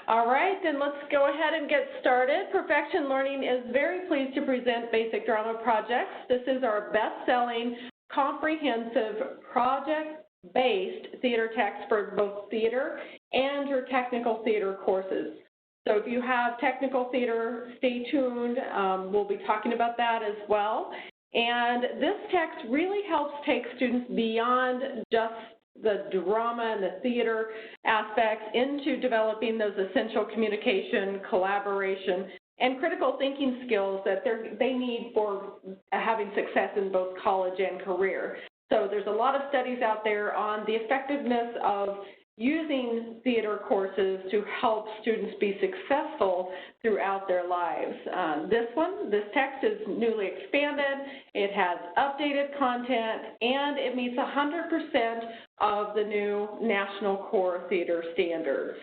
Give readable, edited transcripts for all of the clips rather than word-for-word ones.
All right, then let's go ahead and get started. Perfection Learning is very pleased to present Basic Drama Projects. This is our best-selling, comprehensive, project-based theater text for both theater and your technical theater courses. So if you have technical theater, stay tuned. We'll be talking about that as well. And this text really helps take students beyond just the drama and the theater aspects into developing those essential communication, collaboration, and critical thinking skills that they need for having success in both college and career. So there's a lot of studies out there on the effectiveness of using theater courses to help students be successful throughout their lives. This text is newly expanded, it has updated content, and it meets 100% of the new National Core Theater Standards.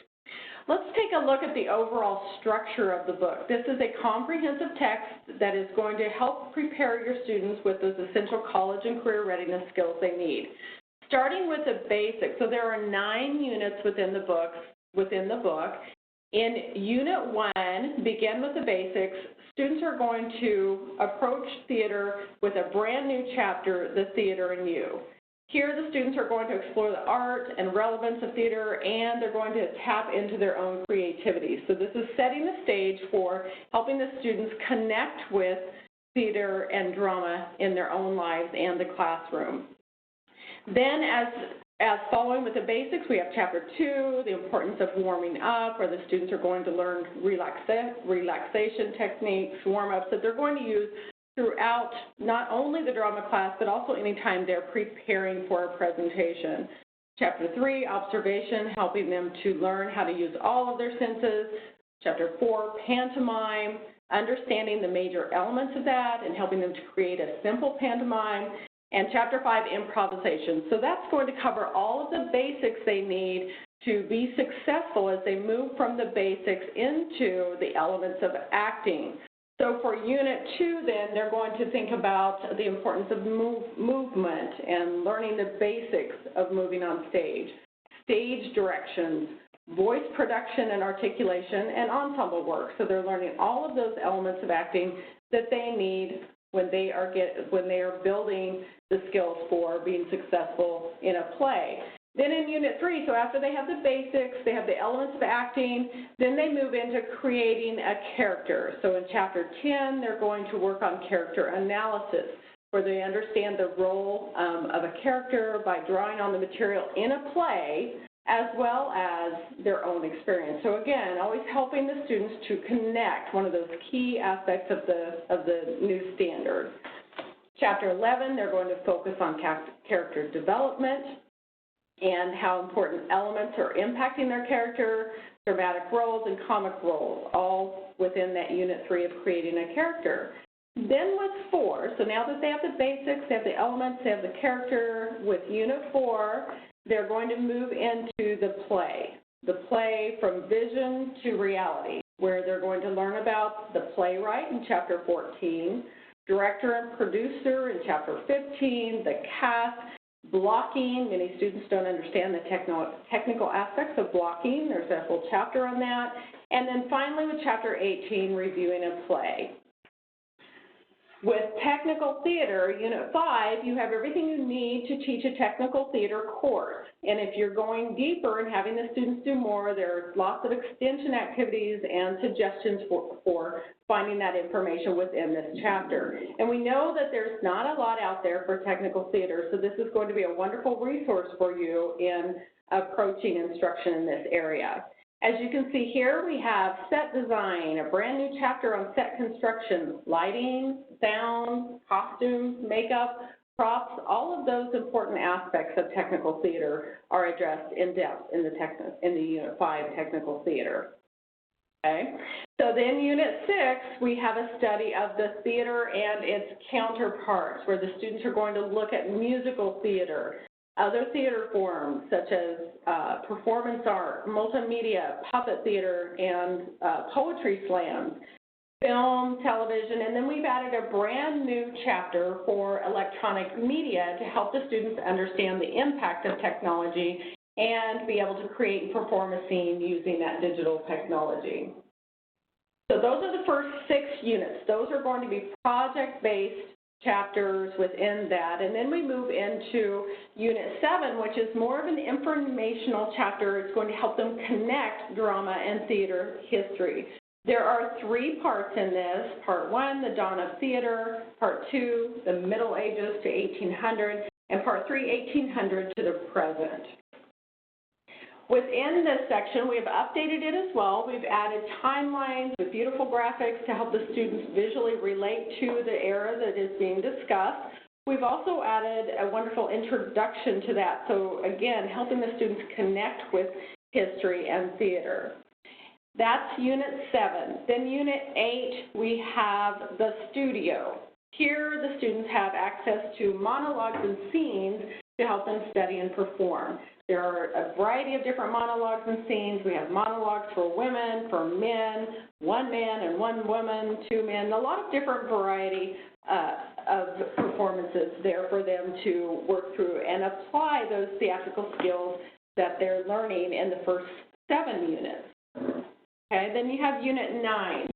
Let's take a look at the overall structure of the book. This is a comprehensive text that is going to help prepare your students with those essential college and career readiness skills they need. Starting with the basics, so there are 9 units within the book. In Unit 1, begin with the basics, students are going to approach theater with a brand new chapter, The Theater in You. Here the students are going to explore the art and relevance of theater, and they're going to tap into their own creativity. So this is setting the stage for helping the students connect with theater and drama in their own lives and the classroom. Then as following with the basics, we have Chapter 2, the importance of warming up, where the students are going to learn relaxation techniques, warm-ups that they're going to use throughout not only the drama class, but also anytime they're preparing for a presentation. Chapter 3, observation, helping them to learn how to use all of their senses. Chapter 4, pantomime, understanding the major elements of that and helping them to create a simple pantomime. And Chapter 5, improvisation. So that's going to cover all of the basics they need to be successful as they move from the basics into the elements of acting. So for Unit 2, then, they're going to think about the importance of movement and learning the basics of moving on stage, stage directions, voice production and articulation, and ensemble work. So they're learning all of those elements of acting that they need when they are building the skills for being successful in a play. Then in Unit 3, so after they have the basics, they have the elements of acting, then they move into creating a character. So in Chapter 10, they're going to work on character analysis, where they understand the role of a character by drawing on the material in a play, as well as their own experience. So again, always helping the students to connect, one of those key aspects of the new standard. Chapter 11, they're going to focus on character development and how important elements are impacting their character, dramatic roles and comic roles, all within that Unit 3 of creating a character. Then with 4, so now that they have the basics, they have the elements, they have the character, with Unit 4, they're going to move into the play from vision to reality, where they're going to learn about the playwright in Chapter 14, director and producer in Chapter 15, the cast, blocking. Many students don't understand the technical aspects of blocking. There's a whole chapter on that. And then finally with Chapter 18, reviewing a play. With technical theater, Unit 5, you have everything you need to teach a technical theater course. And if you're going deeper and having the students do more, there's lots of extension activities and suggestions for finding that information within this chapter. And we know that there's not a lot out there for technical theater, so this is going to be a wonderful resource for you in approaching instruction in this area. As you can see here, we have set design, a brand new chapter on set construction, lighting, sound, costumes, makeup, props, all of those important aspects of technical theater are addressed in depth in the Unit 5 technical theater. Okay. So then Unit 6, we have a study of the theater and its counterparts, where the students are going to look at musical theater, other theater forms such as performance art, multimedia, puppet theater, and poetry slams, film, television, and then we've added a brand new chapter for electronic media to help the students understand the impact of technology and be able to create and perform a scene using that digital technology. So those are the first 6 units. Those are going to be project-based chapters within that. And then we move into Unit 7, which is more of an informational chapter. It's going to help them connect drama and theater history. There are 3 parts in this. Part 1, the dawn of theater. Part 2, the Middle Ages to 1800. And Part 3, 1800 to the present. Within this section, we have updated it as well. We've added timelines with beautiful graphics to help the students visually relate to the era that is being discussed. We've also added a wonderful introduction to that, so again, helping the students connect with history and theater. That's Unit 7. Then Unit 8, we have the studio. Here, the students have access to monologues and scenes to help them study and perform. There are a variety of different monologues and scenes. We have monologues for women, for men, 1 man and 1 woman, 2 men, a lot of different variety of performances there for them to work through and apply those theatrical skills that they're learning in the first 7 units. Okay, then you have Unit 9,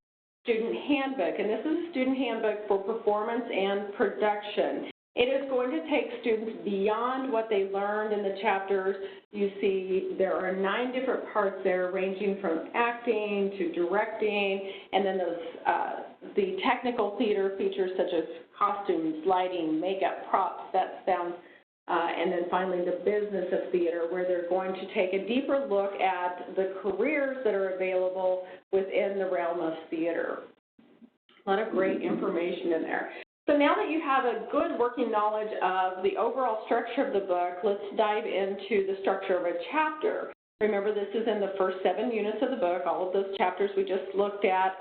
Student Handbook, and this is a student handbook for performance and production. It is going to take students beyond what they learned in the chapters. You see there are 9 different parts there, ranging from acting to directing, and then the technical theater features such as costumes, lighting, makeup, props, set, sound, and then finally the business of theater, where they're going to take a deeper look at the careers that are available within the realm of theater. A lot of great information in there. So now that you have a good working knowledge of the overall structure of the book, let's dive into the structure of a chapter. Remember, this is in the first 7 units of the book, all of those chapters we just looked at,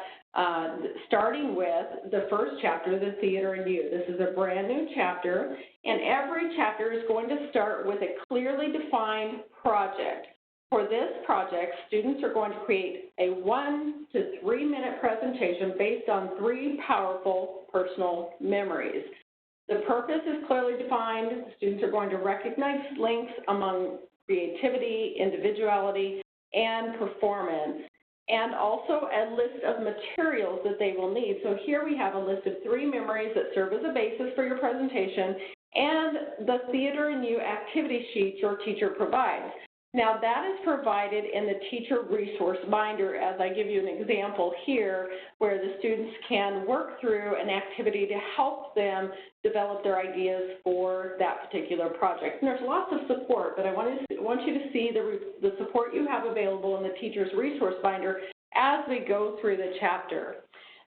starting with the first chapter, The Theater and You. This is a brand new chapter, and every chapter is going to start with a clearly defined project. For this project, students are going to create a 1 to 3 minute presentation based on 3 powerful personal memories. The purpose is clearly defined. Students are going to recognize links among creativity, individuality, and performance, and also a list of materials that they will need. So here we have a list of 3 memories that serve as a basis for your presentation, and the Theater and You activity sheet your teacher provides. Now, that is provided in the teacher resource binder, as I give you an example here, where the students can work through an activity to help them develop their ideas for that particular project. And there's lots of support, but I want you to see the support you have available in the teacher's resource binder as we go through the chapter.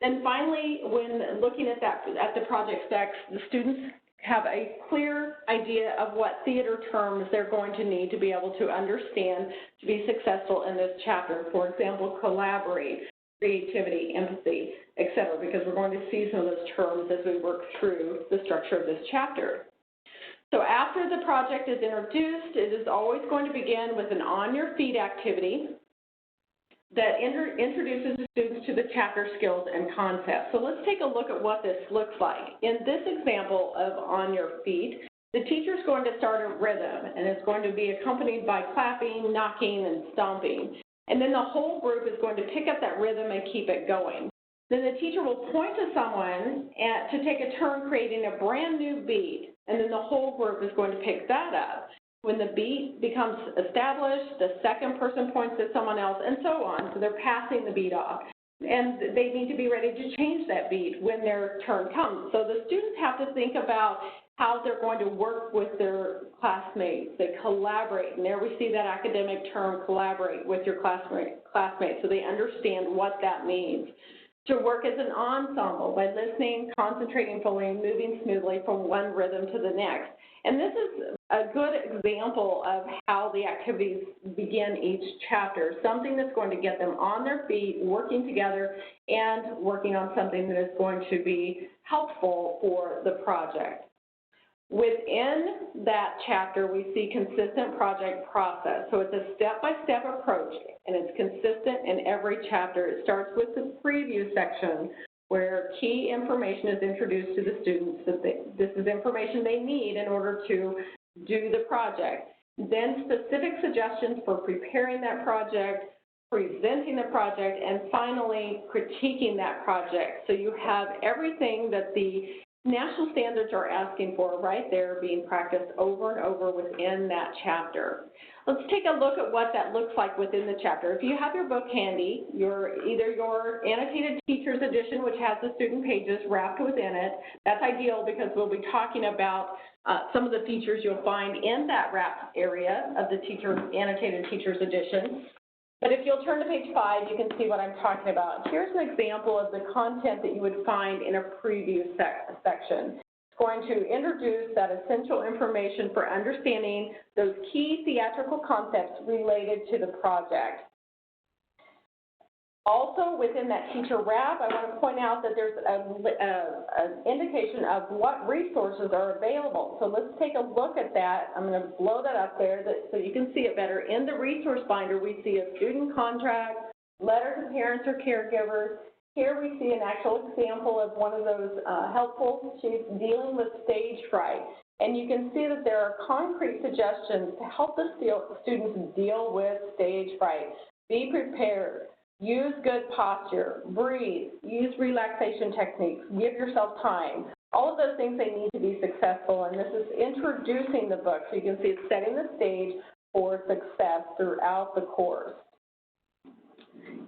Then finally, when looking at the project specs, the students have a clear idea of what theater terms they're going to need to be able to understand to be successful in this chapter. For example, collaborate, creativity, empathy, etc., because we're going to see some of those terms as we work through the structure of this chapter. So after the project is introduced, it is always going to begin with an on-your-feet activity that introduces the students to the chapter skills and concepts. So let's take a look at what this looks like. In this example of On Your Feet, the teacher is going to start a rhythm, and it's going to be accompanied by clapping, knocking, and stomping. And then the whole group is going to pick up that rhythm and keep it going. Then the teacher will point to someone to take a turn creating a brand new beat, and then the whole group is going to pick that up. When the beat becomes established, the second person points at someone else, and so on. So they're passing the beat off. And they need to be ready to change that beat when their turn comes. So the students have to think about how they're going to work with their classmates. They collaborate, and there we see that academic term, collaborate with your classmates, so they understand what that means. To work as an ensemble by listening, concentrating fully, and moving smoothly from one rhythm to the next. And this is a good example of how the activities begin each chapter, something that's going to get them on their feet, working together, and working on something that is going to be helpful for the project. Within that chapter, we see consistent project process. So it's a step-by-step approach, and it's consistent in every chapter. It starts with the preview section, where key information is introduced to the students. That this is information they need in order to do the project. then specific suggestions for preparing that project, presenting the project, and finally critiquing that project. So you have everything that the national standards are asking for right there being practiced over and over within that chapter. Let's take a look at what that looks like within the chapter. If you have your book handy, either your annotated teacher's edition, which has the student pages wrapped within it, that's ideal because we'll be talking about some of the features you'll find in that wrap area of the annotated teacher's edition. But if you'll turn to page 5, you can see what I'm talking about. Here's an example of the content that you would find in a preview section. It's going to introduce that essential information for understanding those key theatrical concepts related to the project. Also, within that teacher wrap, I want to point out that there's an indication of what resources are available. So let's take a look at that. I'm going to blow that up there so you can see it better. In the resource binder, we see a student contract, letter to parents or caregivers. Here we see an actual example of one of those helpful sheets dealing with stage fright. And you can see that there are concrete suggestions to help the students deal with stage fright. Be prepared. Use good posture, breathe, use relaxation techniques, give yourself time. All of those things they need to be successful, and this is introducing the book, so you can see it's setting the stage for success throughout the course.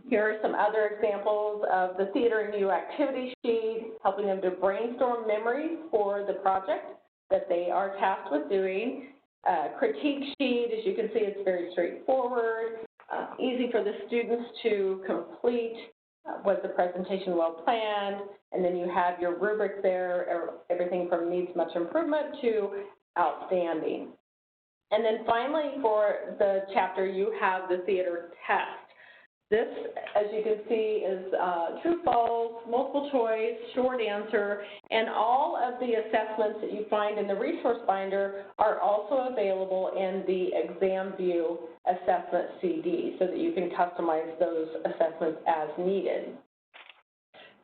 Here are some other examples of the Theater and You activity sheet, helping them to brainstorm memories for the project that they are tasked with doing. Critique sheet, as you can see, it's very straightforward. Easy for the students to complete. Was the presentation well planned? And then you have your rubric there, everything from needs much improvement to outstanding. And then finally, for the chapter, you have the theater test. This, as you can see, is true, false, multiple choice, short answer, and all of the assessments that you find in the resource binder are also available in the Exam View assessment CD so that you can customize those assessments as needed.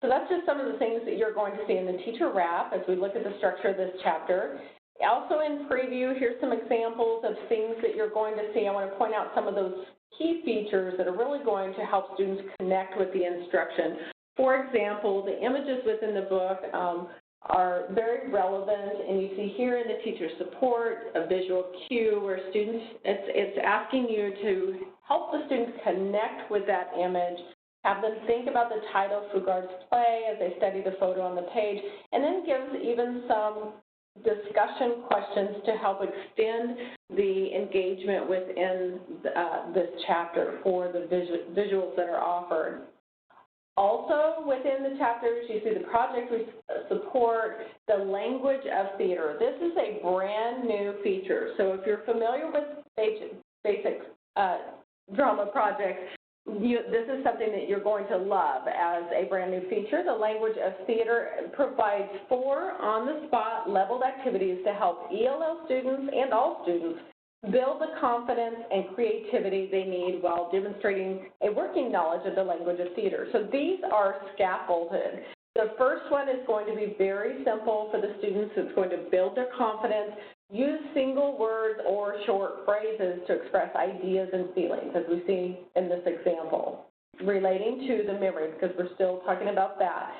So that's just some of the things that you're going to see in the teacher wrap as we look at the structure of this chapter. Also in preview, here's some examples of things that you're going to see. I want to point out some of those key features that are really going to help students connect with the instruction. For example, the images within the book are very relevant, and you see here in the teacher support a visual cue where students, it's asking you to help the students connect with that image, have them think about the title Fugard's play as they study the photo on the page, and then gives even some discussion questions to help extend the engagement within this chapter for the visuals that are offered. Also within the chapters, you see the project support, the language of theater. This is a brand new feature. So if you're familiar with basic drama projects, this is something that you're going to love as a brand new feature. The language of theater provides 4 on-the-spot leveled activities to help ELL students and all students build the confidence and creativity they need while demonstrating a working knowledge of the language of theater. So these are scaffolded. The first one is going to be very simple for the students. It's going to build their confidence. Use single words or short phrases to express ideas and feelings, as we see in this example, relating to the memory, because we're still talking about that.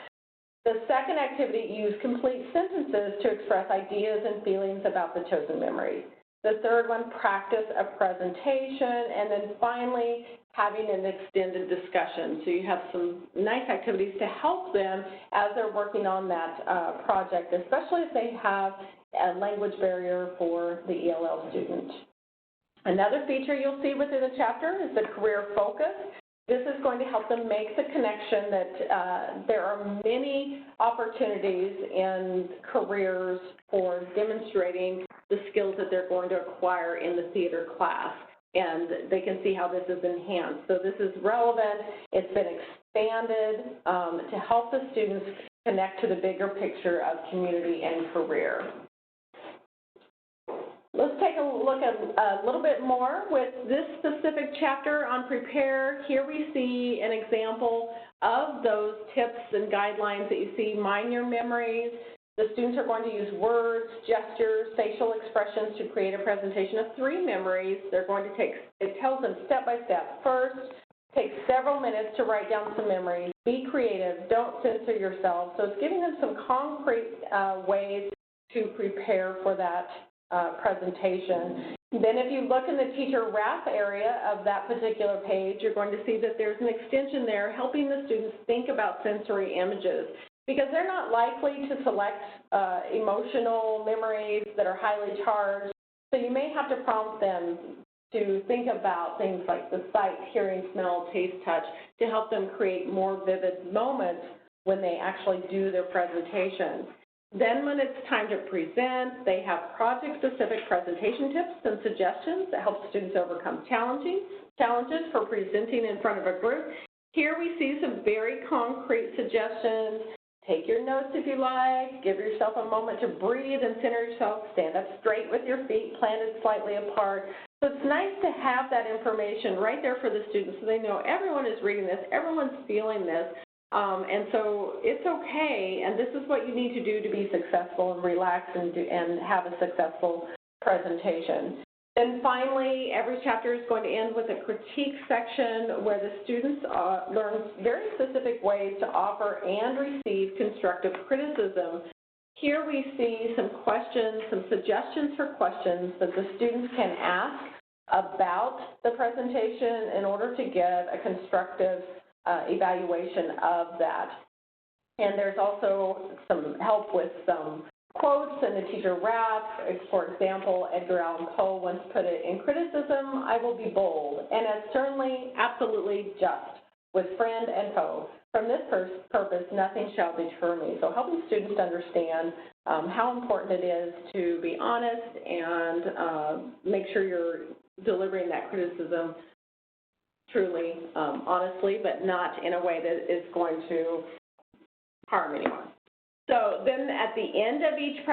The second activity, use complete sentences to express ideas and feelings about the chosen memory. The third one, practice a presentation. And then finally, having an extended discussion. So you have some nice activities to help them as they're working on that project, especially if they have a language barrier for the ELL student. Another feature you'll see within the chapter is the career focus. This is going to help them make the connection that there are many opportunities in careers for demonstrating the skills that they're going to acquire in the theater class, and they can see how this is enhanced. So this is relevant. It's been expanded to help the students connect to the bigger picture of community and career. Let's take a look at a little bit more with this specific chapter on Prepare. Here we see an example of those tips and guidelines that you see. Mind your memories, The students are going to use words, gestures, facial expressions to create a presentation of 3 memories. They're going to it tells them step by step. First, take several minutes to write down some memories. Be creative. Don't censor yourself. So it's giving them some concrete ways to prepare for that presentation. Then if you look in the teacher wrap area of that particular page, you're going to see that there's an extension there helping the students think about sensory images, because they're not likely to select emotional memories that are highly charged. So you may have to prompt them to think about things like the sight, hearing, smell, taste, touch, to help them create more vivid moments when they actually do their presentation. Then when it's time to present, they have project-specific presentation tips and suggestions that help students overcome challenges for presenting in front of a group. Here we see some very concrete suggestions. Take your notes if you like, give yourself a moment to breathe and center yourself, stand up straight with your feet planted slightly apart. So it's nice to have that information right there for the students so they know everyone is reading this, everyone's feeling this, and so it's okay, and this is what you need to do to be successful and relax and have a successful presentation. Then finally, every chapter is going to end with a critique section where the students learn very specific ways to offer and receive constructive criticism. Here we see some questions, some suggestions for questions that the students can ask about the presentation in order to get a constructive evaluation of that. And there's also some help with some quotes in the teacher wrap. For example, Edgar Allan Poe once put it, "In criticism, I will be bold, and as certainly, absolutely just, with friend and foe. From this purpose, nothing shall deter me." So helping students understand how important it is to be honest and make sure you're delivering that criticism truly, honestly, but not in a way that is going to harm anyone. So then at the end of each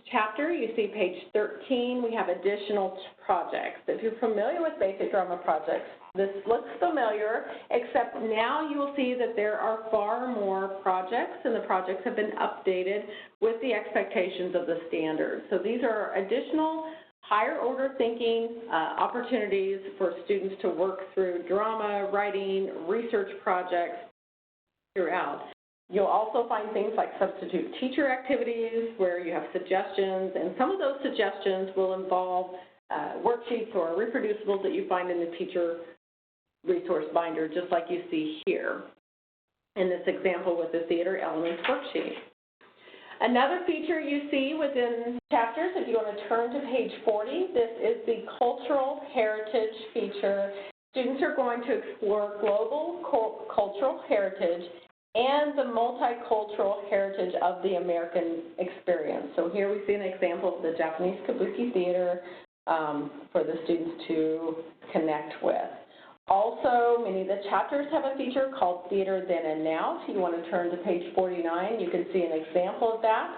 chapter, you see page 13, we have additional projects. If you're familiar with basic drama projects, this looks familiar, except now you will see that there are far more projects, and the projects have been updated with the expectations of the standards. So these are additional higher order thinking opportunities for students to work through drama, writing, research projects throughout. You'll also find things like substitute teacher activities where you have suggestions, and some of those suggestions will involve worksheets or reproducibles that you find in the teacher resource binder, just like you see here in this example with the Theater Elements worksheet. Another feature you see within chapters, if you want to turn to page 40, this is the Cultural Heritage feature. Students are going to explore global cultural heritage and the multicultural heritage of the American experience. So here we see an example of the Japanese kabuki theater for the students to connect with. Also, many of the chapters have a feature called Theater Then and Now. If you want to turn to page 49, you can see an example of that.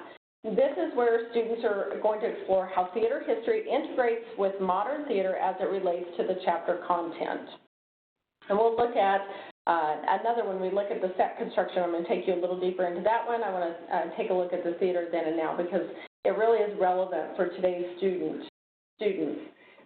This is where students are going to explore how theater history integrates with modern theater as it relates to the chapter content. And we'll look at another one. We look at the set construction. I'm going to take you a little deeper into that one. I want to take a look at the Theater Then and Now because it really is relevant for today's students.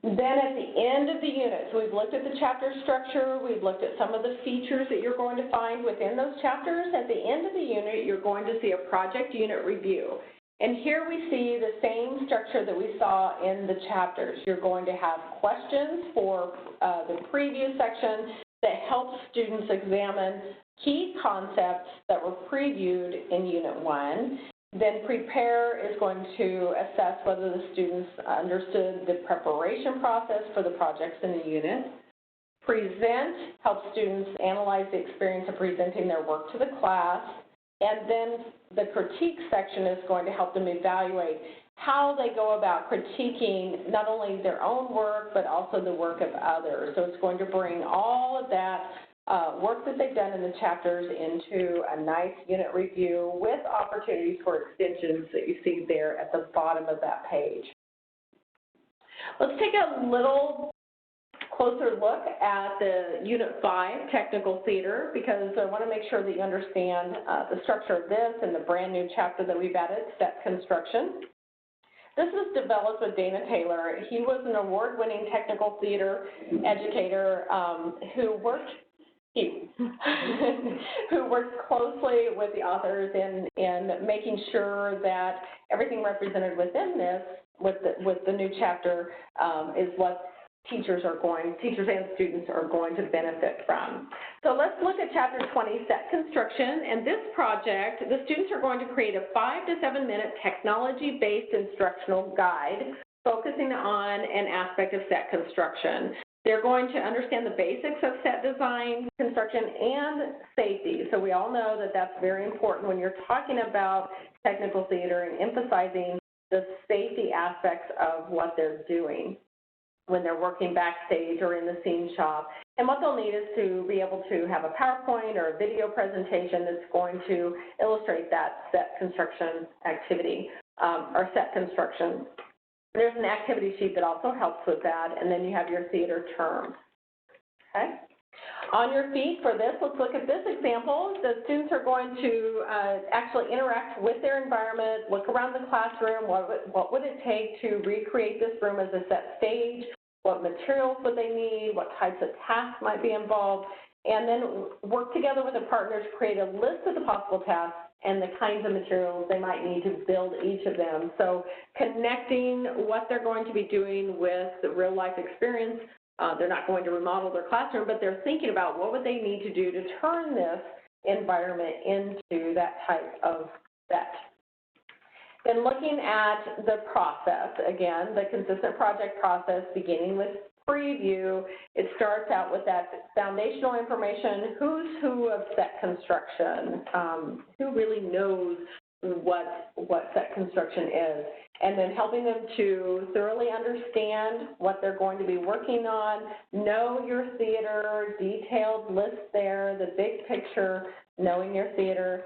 Then at the end of the unit, so we've looked at the chapter structure, we've looked at some of the features that you're going to find within those chapters. At the end of the unit, you're going to see a project unit review. And here we see the same structure that we saw in the chapters. You're going to have questions for the previous section that help students examine key concepts that were previewed in Unit 1. Then Prepare is going to assess whether the students understood the preparation process for the projects in the unit. Present helps students analyze the experience of presenting their work to the class. And then the critique section is going to help them evaluate how they go about critiquing not only their own work, but also the work of others. So it's going to bring all of that work that they've done in the chapters into a nice unit review with opportunities for extensions that you see there at the bottom of that page. Let's take a little closer look at the Unit 5 Technical Theater, because I want to make sure that you understand the structure of this and the brand new chapter that we've added, Set Construction. This was developed with Dana Taylor. He was an award-winning technical theater educator who worked closely with the authors in making sure that everything represented within this, with the new chapter, is what teachers and students are going to benefit from. So let's look at Chapter 20, Set Construction. And this project, the students are going to create a 5 to 7 minute technology-based instructional guide focusing on an aspect of set construction. They're going to understand the basics of set design, construction, and safety. So we all know that that's very important when you're talking about technical theater and emphasizing the safety aspects of what they're doing when they're working backstage or in the scene shop. And what they'll need is to be able to have a PowerPoint or a video presentation that's going to illustrate that set construction activity or set construction. There's an activity sheet that also helps with that, and then you have your theater terms. Okay? On your feet for this, let's look at this example. The students are going to actually interact with their environment, look around the classroom, what would it take to recreate this room as a set stage, what materials would they need, what types of tasks might be involved, and then work together with a partner to create a list of the possible tasks and the kinds of materials they might need to build each of them. So connecting what they're going to be doing with the real life experience. They're not going to remodel their classroom, but they're thinking about what would they need to do to turn this environment into that type of set. Then looking at the process, again, the consistent project process beginning with preview, it starts out with that foundational information, who's who of set construction, who really knows what set construction is, and then helping them to thoroughly understand what they're going to be working on, know your theater, detailed list there, the big picture, knowing your theater,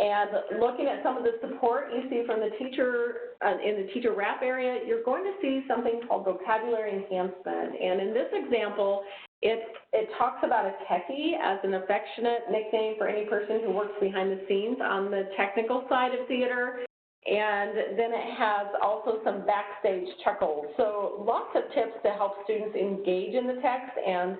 and looking at some of the support you see from the teacher, in the teacher wrap area, you're going to see something called vocabulary enhancement. And in this example, it talks about a techie as an affectionate nickname for any person who works behind the scenes on the technical side of theater. And then it has also some backstage chuckles. So lots of tips to help students engage in the text and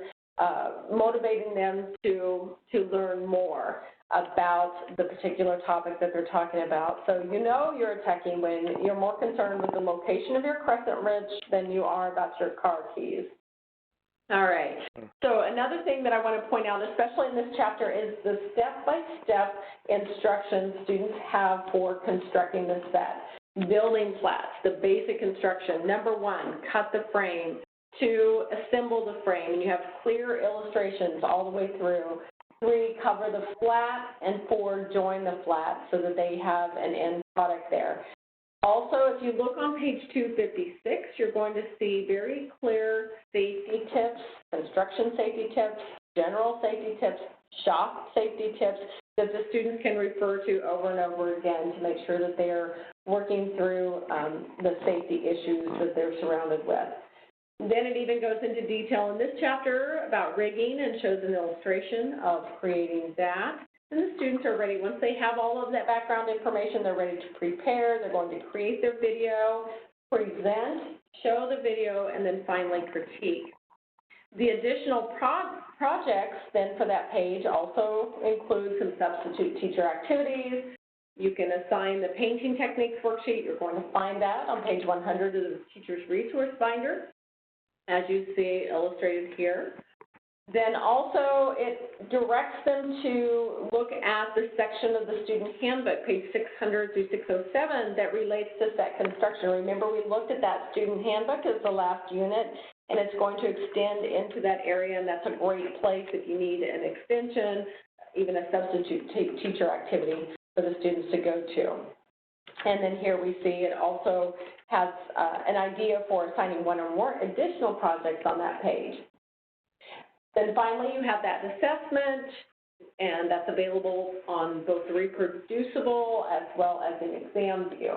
motivating them to learn more about the particular topic that they're talking about. So you know you're a techie when you're more concerned with the location of your crescent wrench than you are about your car keys. All right. So another thing that I want to point out, especially in this chapter, is the step-by-step instructions students have for constructing this set. Building flats, the basic construction. Number 1, cut the frame. 2, assemble the frame, and you have clear illustrations all the way through. 3, cover the flat, and 4, join the flat so that they have an end product there. Also, if you look on page 256, you're going to see very clear safety tips, construction safety tips, general safety tips, shop safety tips that the students can refer to over and over again to make sure that they're working through the safety issues that they're surrounded with. Then it even goes into detail in this chapter about rigging and shows an illustration of creating that. And the students are ready. Once they have all of that background information, they're ready to prepare. They're going to create their video, present, show the video, and then finally critique. The additional projects then for that page also include some substitute teacher activities. You can assign the painting techniques worksheet. You're going to find that on page 100 of the teacher's resource binder, as you see illustrated here. Then also it directs them to look at the section of the student handbook, page 600 through 607, that relates to set construction. Remember, we looked at that student handbook as the last unit, and it's going to extend into that area, and that's a great place if you need an extension, even a substitute teacher activity for the students to go to. And then here we see it also has an idea for assigning one or more additional projects on that page. Then finally, you have that assessment, and that's available on both the reproducible as well as an exam view.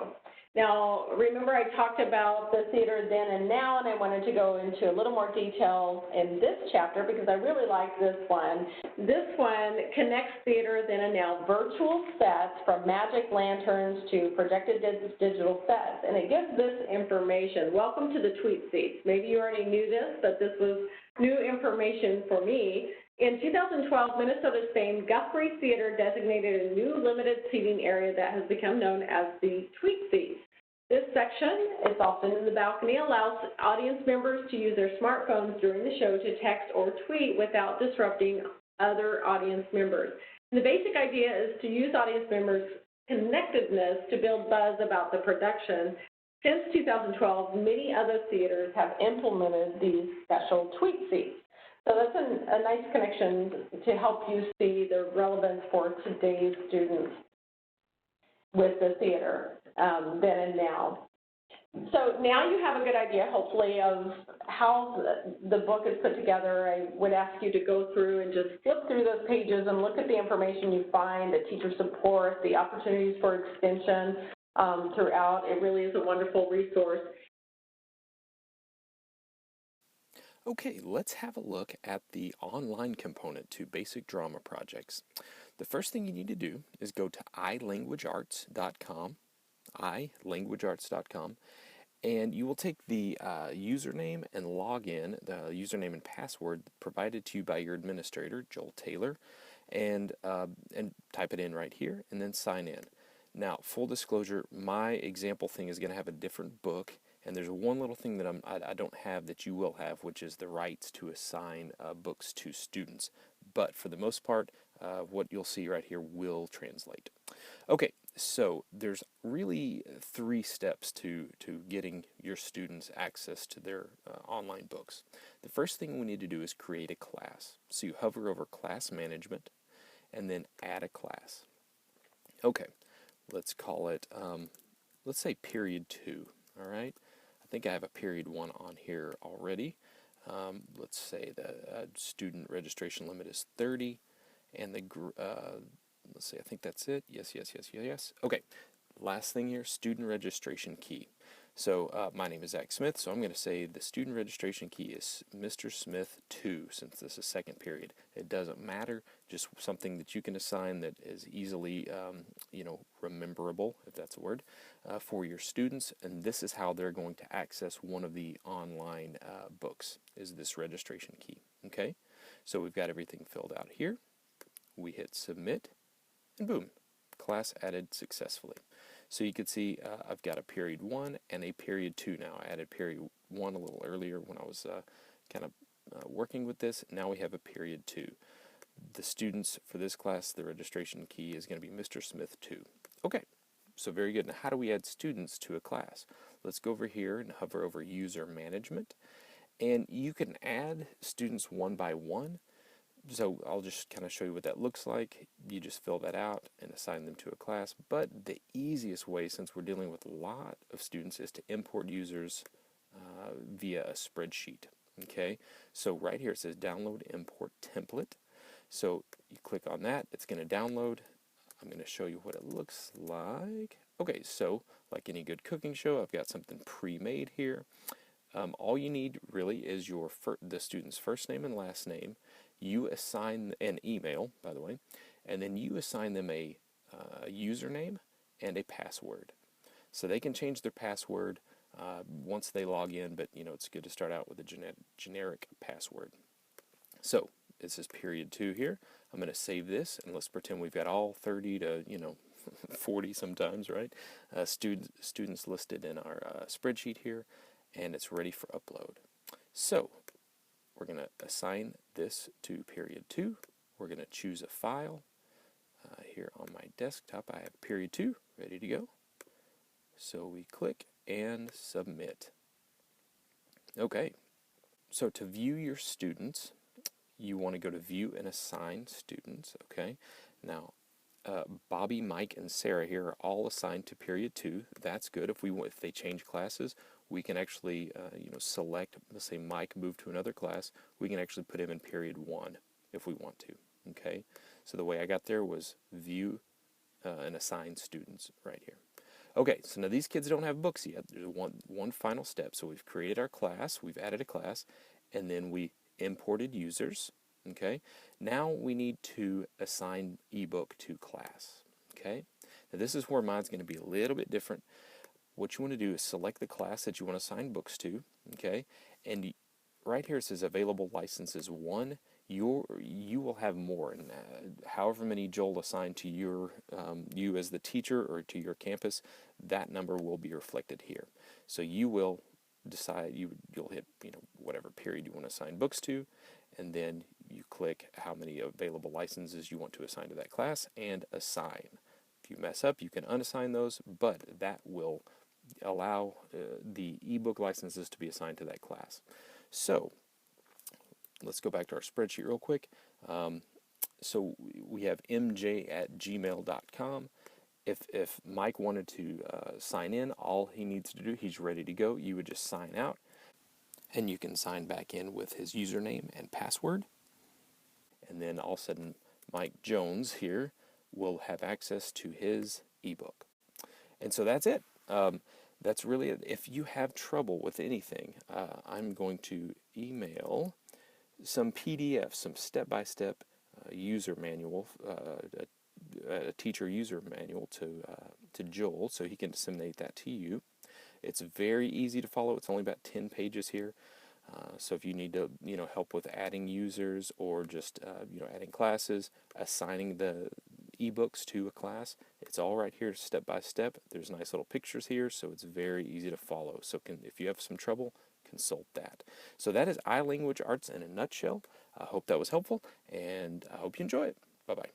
Now, remember I talked about the theater then and now, and I wanted to go into a little more detail in this chapter because I really like this one. This one connects theater then and now, virtual sets from magic lanterns to projected digital sets, and it gives this information. Welcome to the tweet seats. Maybe you already knew this, but this was new information for me. In 2012, Minnesota's famed Guthrie Theater designated a new limited seating area that has become known as the tweet seats. This section, it's often in the balcony, allows audience members to use their smartphones during the show to text or tweet without disrupting other audience members. And the basic idea is to use audience members' connectedness to build buzz about the production. Since 2012, many other theaters have implemented these special tweet seats. So that's a nice connection to help you see the relevance for today's students with the theater then and now. So now you have a good idea, hopefully, of how the book is put together. I would ask you to go through and just flip through those pages and look at the information you find, the teacher support, the opportunities for extension throughout. It really is a wonderful resource. Okay, let's have a look at the online component to basic drama projects. The first thing you need to do is go to ilanguagearts.com, and you will take the username and login, the username and password provided to you by your administrator, Joel Taylor, and type it in right here, and then sign in. Now, full disclosure, my example thing is going to have a different book. And there's one little thing that I don't have that you will have, which is the rights to assign books to students. But for the most part, what you'll see right here will translate. Okay, so there's really 3 steps to getting your students access to their online books. The first thing we need to do is create a class. So you hover over Class Management and then Add a Class. Okay, let's call it, let's say Period 2, all right? I think I have a Period 1 on here already. Let's say the student registration limit is 30, and the let's see, I think that's it. Yes. Okay, last thing here, student registration key. So my name is Zach Smith, so I'm going to say the student registration key is Mr. Smith 2, since this is second period. It doesn't matter, just something that you can assign that is easily, rememberable, if that's a word, for your students. And this is how they're going to access one of the online books, is this registration key. Okay, so we've got everything filled out here. We hit submit, and boom, class added successfully. So you can see I've got a Period 1 and a Period 2 now. I added Period 1 a little earlier when I was kind of working with this. Now we have a Period 2. The students for this class, the registration key is going to be Mr. Smith 2. Okay, so very good. Now how do we add students to a class? Let's go over here and hover over User Management. And you can add students one by one. So I'll just kind of show you what that looks like. You just fill that out and assign them to a class. But the easiest way, since we're dealing with a lot of students, is to import users via a spreadsheet. Okay, so right here it says Download Import Template. So you click on that, it's going to download. I'm going to show you what it looks like. Okay, so like any good cooking show, I've got something pre-made here. All you need really is the student's first name and last name. You assign an email, by the way, and then you assign them a username and a password. So they can change their password once they log in, but it's good to start out with a generic password. So this is Period 2 here. I'm going to save this, and let's pretend we've got all 30 to 40 sometimes, right? Students listed in our spreadsheet here, and it's ready for upload. So we're going to assign this to Period 2. We're going to choose a file. Here on my desktop, I have Period 2 ready to go. So we click and submit. Okay, so to view your students, you want to go to View and Assign Students. Okay, now Bobby, Mike, and Sarah here are all assigned to Period 2. That's good. If they change classes, we can actually select, let's say Mike moved to another class, we can actually put him in Period 1 if we want to. Okay, so the way I got there was View and Assign Students right here. Okay, so now these kids don't have books yet. There's one final step. So we've created our class, we've added a class, and then we imported users. Okay, now we need to assign ebook to class. Okay, now this is where mine's going to be a little bit different. What you want to do is select the class that you want to assign books to. Okay, and right here it says available licenses 1. You will have more, and however many Joel assigned to you as the teacher or to your campus, that number will be reflected here. So you will decide you'll hit whatever period you want to assign books to, and then you click how many available licenses you want to assign to that class and assign. If you mess up, you can unassign those, but that will allow the ebook licenses to be assigned to that class. So let's go back to our spreadsheet real quick. So we have mj@gmail.com. If Mike wanted to sign in, all he needs to do, he's ready to go. You would just sign out, and you can sign back in with his username and password. And then all of a sudden, Mike Jones here will have access to his ebook. And so that's it. That's really it. If you have trouble with anything, I'm going to email some PDFs, some step-by-step user manual, a teacher user manual to Joel, so he can disseminate that to you. It's very easy to follow. It's only about 10 pages here. So if you need to, help with adding users or just, adding classes, assigning the ebooks to a class, it's all right here step by step. There's nice little pictures here, so it's very easy to follow. So if you have some trouble, consult that. So that is iLanguage Arts in a nutshell. I hope that was helpful, and I hope you enjoy it. Bye-bye.